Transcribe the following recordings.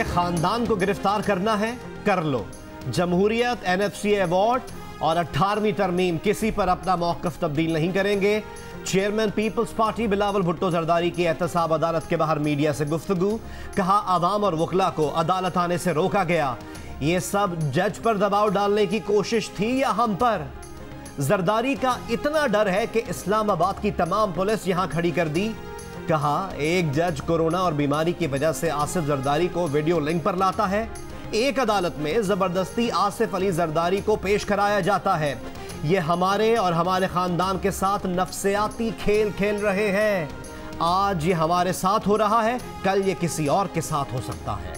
खानदान को गिरफ्तार करना है, कर लो। जमहूरियत, NFCA अवार्ड और 18वीं तरमीम, किसी पर अपना मौक़िफ़ तब्दील नहीं करेंगे। Chairman People's Party Bilawal Bhutto Zardari की एहतसाब अदालत के बाहर मीडिया से गुफ्तगू। कहा, आवाम और वकला को अदालत आने से रोका गया। ये सब जज पर दबाव डालने की कोशिश थी या हम पर? जरदारी का इतना डर है कि इस्लामाबाद की तमाम पुलिस यहां खड़ी कर दी। कहा, एक जज कोरोना और बीमारी की वजह से आसिफ जरदारी को वीडियो लिंक पर लाता है। एक अदालत में जबरदस्ती आसिफ अली जरदारी को पेश कराया जाता है। ये हमारे और हमारे खानदान के साथ नफ्सियाती खेल खेल रहे हैं। आज ये हमारे साथ हो रहा है, कल ये किसी और के साथ हो सकता है।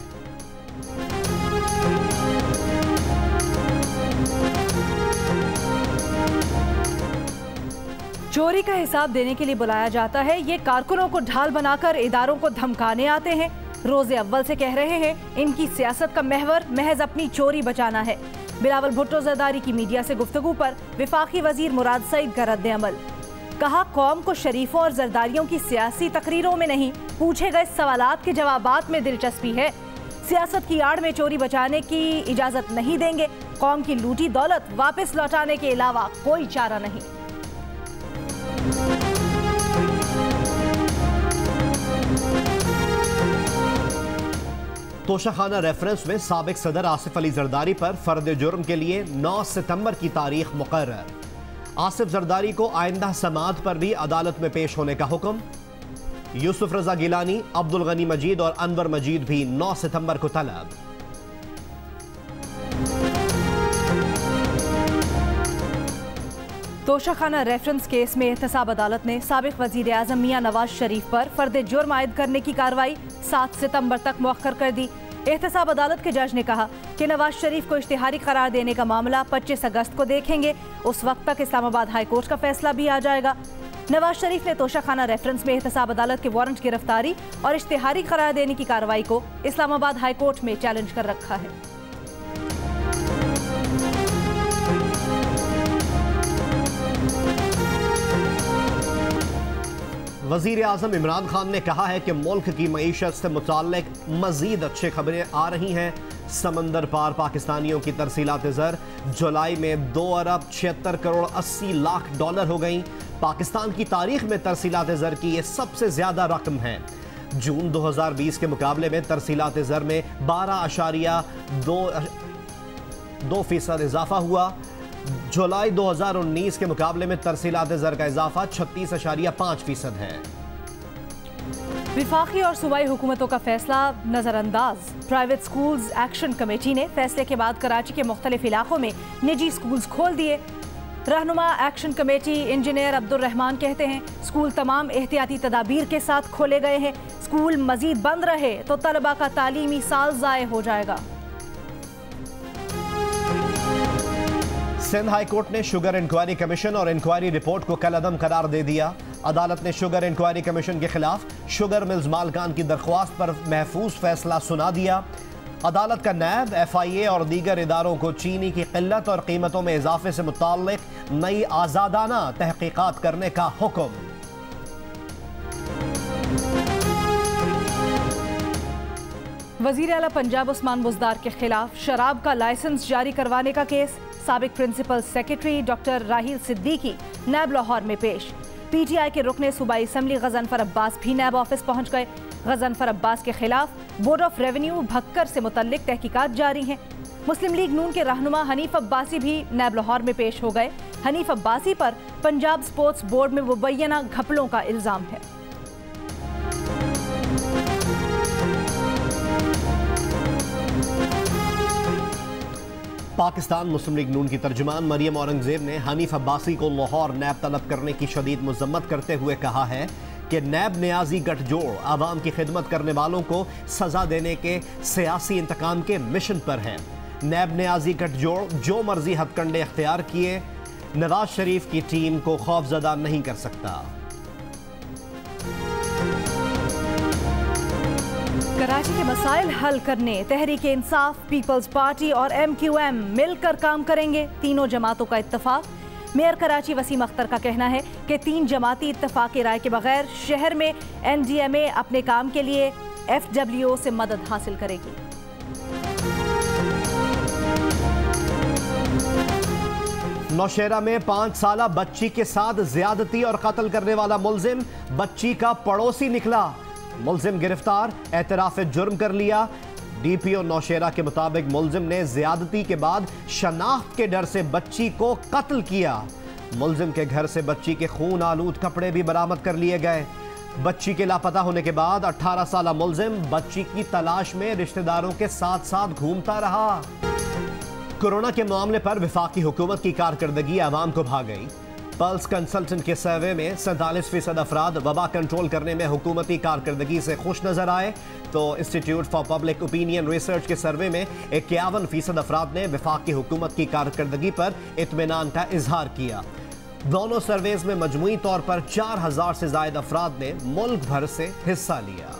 चोरी का हिसाब देने के लिए बुलाया जाता है। ये कारकुनों को ढाल बनाकर इदारों को धमकाने आते हैं। रोजे अव्वल से कह रहे हैं, इनकी सियासत का महवर महज अपनी चोरी बचाना है। बिलावल भुट्टो जरदारी की मीडिया से गुफ्तगू पर वफाकी वजीर मुराद सईद का रद्द अमल। कहा, कौम को शरीफों और जरदारियों की सियासी तकरीरों में नहीं, पूछे गए सवालात के जवाबात में दिलचस्पी है। सियासत की आड़ में चोरी बचाने की इजाजत नहीं देंगे। कौम की लूटी दौलत वापस लौटाने के अलावा कोई चारा नहीं। तोशाखाना रेफरेंस में साबिक सदर आसिफ अली जरदारी पर फर्द जुर्म के लिए 9 सितंबर की तारीख मुकर्रर। आसिफ जरदारी को आइंदा समाअत पर भी अदालत में पेश होने का हुक्म। यूसुफ रजा गिलानी, अब्दुल गनी मजीद और अनवर मजीद भी 9 सितंबर को तलब। तोशाखाना रेफरेंस केस में एहतसाब अदालत ने साबिक वजीर आजम मियां नवाज शरीफ पर फर्द जुर्म आयद करने की कार्रवाई 7 सितंबर तक मुअख्खर कर दी। एहतसाब अदालत के जज ने कहा कि नवाज शरीफ को इश्तिहारी करार देने का मामला 25 अगस्त को देखेंगे। उस वक्त तक इस्लामाबाद हाई कोर्ट का फैसला भी आ जाएगा। नवाज शरीफ ने तोशाखाना रेफरेंस में एहतसाब अदालत के वारंट गिरफ्तारी और इश्तिहारी करार देने की कार्रवाई को इस्लामाबाद हाई कोर्ट में चैलेंज कर रखा है। वजीर आजम इमरान खान ने कहा है कि मुल्क की मईशत से मुताल्लिक मजीद अच्छी खबरें आ रही हैं। समंदर पार पाकिस्तानियों की तरसीलात ज़र जुलाई में 2 अरब 76 करोड़ 80 लाख डॉलर हो गई। पाकिस्तान की तारीख में तरसीलात ज़र की ये सबसे ज़्यादा रकम है। जून 2020 के मुकाबले में तरसीलात ज़र में 12.2% इजाफा हुआ। जुलाई 2019 के मुकाबले में तरसीलात ज़र का इजाफा 36.5% है। विफाकी और सूबाई हुकूमतों का फैसला नजरअंदाज। प्राइवेट स्कूल्स एक्शन कमेटी ने फैसले के बाद कराची के मुख्तलिफ इलाकों में निजी स्कूल्स खोल दिए। रहनुमा action committee engineer Abdul Rahman कहते हैं, स्कूल तमाम एहतियाती तदाबीर के साथ खोले गए हैं। स्कूल मजीद बंद रहे तो तलबा का तालीमी साल ज़ाये हो जाएगा। सिंध हाई कोर्ट ने शुगर इंक्वायरी कमीशन और इंक्वायरी रिपोर्ट को कलअदम करार दे दिया। अदालत ने शुगर इंक्वायरी कमीशन के खिलाफ शुगर मिल्स मालकान की दरख्वास्त पर महफूज फैसला सुना दिया। अदालत का नैब, FIA और दीगर इदारों को चीनी की किल्लत और कीमतों में इजाफे से मुताल्लिक नई आज़ादाना तहकीकात करने का हुक्म। वजीर आला पंजाब उस्मान बुज़दार के खिलाफ शराब का लाइसेंस जारी करवाने का केस। साबिक प्रिंसिपल सेक्रेटरी डॉक्टर राहील सिद्दीकी नैब लाहौर में पेश। PTI के रुकने सूबाई असम्बली गजनफर अब्बास भी नैब ऑफिस पहुंच गए। गजनफर अब्बास के खिलाफ बोर्ड ऑफ रेवेन्यू भक्कर से मुतल्लिक तहकीकात जारी हैं। मुस्लिम लीग नून के रहनुमा हनीफ अब्बासी भी नैब लाहौर में पेश हो गए। हनीफ अब्बासी पर पंजाब स्पोर्ट्स बोर्ड में मुबैना घपलों का इल्जाम है। पाकिस्तान मुस्लिम लीग नून की तर्जुमान मरियम औरंगजेब ने हनीफ अब्बासी को लाहौर नैब तलब करने की शदीद मजम्मत करते हुए कहा है कि नैब न्याजी गठजोड़ आवाम की खिदमत करने वालों को सजा देने के सियासी इंतकाम के मिशन पर है। नैब न्याजी गठजोड़ जो मर्जी हथकंडे अख्तियार किए, नवाज शरीफ की टीम को खौफजदा नहीं कर सकता। कराची के मसाइल हल करने तहरीक इंसाफ, पीपल्स पार्टी और MQM मिलकर काम करेंगे। तीनों जमातों का इत्तफाक। मेयर कराची वसीम अख्तर का कहना है कि 3 जमाती इत्तफाक राय के बगैर शहर में NDMA अपने काम के लिए FWO से मदद हासिल करेगी। नौशेरा में 5 साला बच्ची के साथ ज्यादती और कत्ल करने वाला मुलजिम बच्ची का पड़ोसी निकला। मुलजिम गिरफ्तार, एतराफ जुर्म कर लिया। डीपीओ नौशेरा के मुताबिक मुलजिम ने ज्यादती के बाद शनाख्त के डर से बच्ची को कत्ल किया। मुलजिम के घर से बच्ची के खून आलूद कपड़े भी बरामद कर लिए गए। बच्ची के लापता होने के बाद 18 साला मुलजिम बच्ची की तलाश में रिश्तेदारोरों के साथ साथ घूमता रहा। कोरोना के मामले पर विफाकी हुकूमत की कारकर्दगी आवाम को भा गई। पल्स कंसल्टेंट के सर्वे में 47% अफराद वबा कंट्रोल करने में हुकूमती कारकर्दगी से खुश नजर आए, तो institute for public opinion research के सर्वे में 51% अफराद ने विफाकी हुकूमत की कारकर्दगी पर इत्मीनान का इजहार किया। दोनों सर्वेज में मजमूई तौर पर 4000 से ज्यादा अफराद ने मुल्क भर से हिस्सा लिया।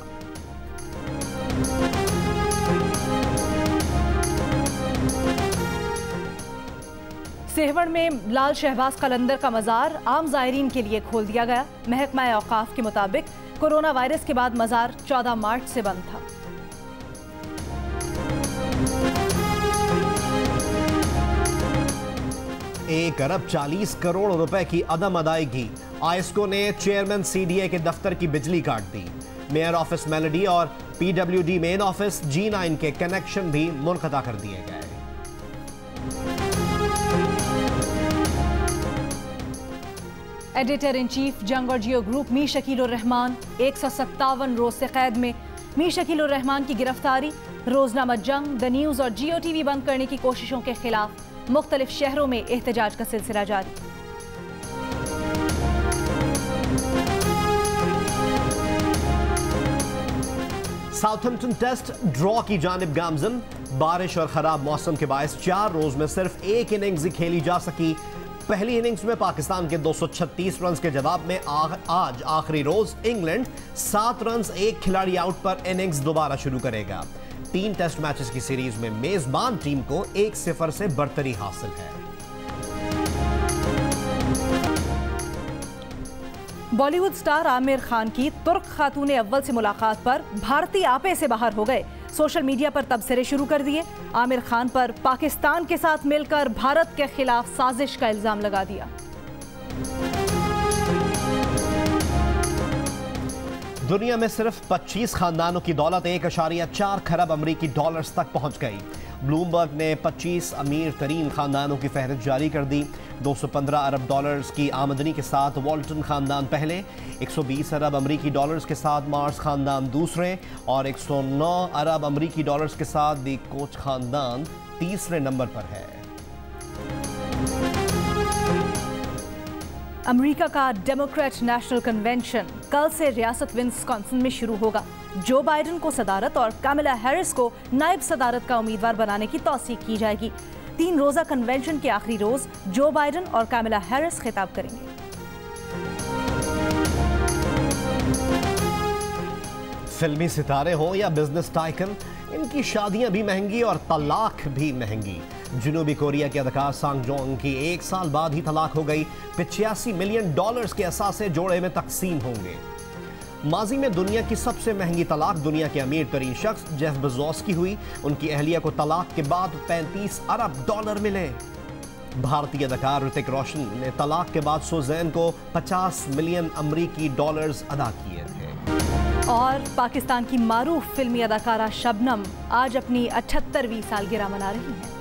सेहवड़ में लाल शहबाज कलंदर का मज़ार आम ज़ायरीन के लिए खोल दिया गया। महकमा औकाफ के मुताबिक कोरोना वायरस के बाद मज़ार 14 मार्च से बंद था। एक अरब 40 करोड़ रुपए की अदम अदायगी। आयस्को ने चेयरमैन सीडीए के दफ्तर की बिजली काट दी। मेयर ऑफिस मेलोडी और पीडब्ल्यूडी मेन ऑफिस G9 के कनेक्शन भी मुनक़ता कर दिए गए। एडिटर इन चीफ जंग और जियो ग्रुप मीर शकील उर रहमान 157 रोज से कैद में। मीर शकील उर रहमान की गिरफ्तारी, रोजनामा जंग, द न्यूज और जियो टीवी बंद करने की कोशिशों के खिलाफ मुख्तलिफ शहरों में एहतजाज का सिलसिला जारी। साउथहैम्पटन टेस्ट ड्रॉ की जानिब गामजन। बारिश और खराब मौसम के बायस 4 रोज में सिर्फ एक इनिंग्स ही खेली जा सकी। पहली इनिंग्स में पाकिस्तान के 236 रन के जवाब में आज आखिरी रोज इंग्लैंड 7 रन एक खिलाड़ी आउट पर इनिंग्स दोबारा शुरू करेगा। 3 टेस्ट मैचेस की सीरीज में मेजबान टीम को 1-0 से बढ़तरी हासिल है। बॉलीवुड स्टार आमिर खान की तुर्क खातून अव्वल से मुलाकात पर भारतीय आपे से बाहर हो गए। सोशल मीडिया पर तबसरे शुरू कर दिए। आमिर खान पर पाकिस्तान के साथ मिलकर भारत के खिलाफ साजिश का इल्जाम लगा दिया। दुनिया में सिर्फ 25 खानदानों की दौलत 1.4 खरब अमरीकी डॉलर्स तक पहुंच गई। ब्लूमबर्ग ने 25 अमीर तरीन खानदानों की फहरिस्त जारी कर दी। 215 अरब डॉलर्स की आमदनी के साथ वॉल्टन खानदान पहले, 120 अरब अमरीकी डॉलर्स के साथ मार्स खानदान दूसरे और 109 अरब अमरीकी डॉलर्स के साथ दी कोच खानदान तीसरे नंबर पर है। अमेरिका का डेमोक्रेट नेशनल कन्वेंशन कल से रियासत विस्कॉन्सिन में शुरू होगा। जो बाइडेन को सदारत और कामिला हैरिस को नायब सदारत का उम्मीदवार बनाने की तौसीक की जाएगी। 3 रोजा कन्वेंशन के आखिरी रोज जो बाइडेन और कामिला हैरिस खिताब करेंगे। फिल्मी सितारे हों या बिजनेस टाइकन, इनकी शादियां भी महंगी और तलाक भी महंगी। जनूबी कोरिया के अदाकार सांग जोंग की 1 साल बाद ही तलाक हो गई। 85 मिलियन डॉलर्स के असासे जोड़े में तकसीम होंगे। माजी में दुनिया की सबसे महंगी तलाक दुनिया के अमीर तरीन शख्स जेफ बेजोस की हुई। उनकी अहलिया को तलाक के बाद 35 अरब डॉलर मिले। भारतीय अदाकार ऋतिक रोशन ने तलाक के बाद सुजैन को 50 मिलियन अमरीकी डॉलर्स अदा किए थे। और पाकिस्तान की मारूफ फिल्मी अदाकारा शबनम आज अपनी 78वीं सालगिरह मना रही हैं।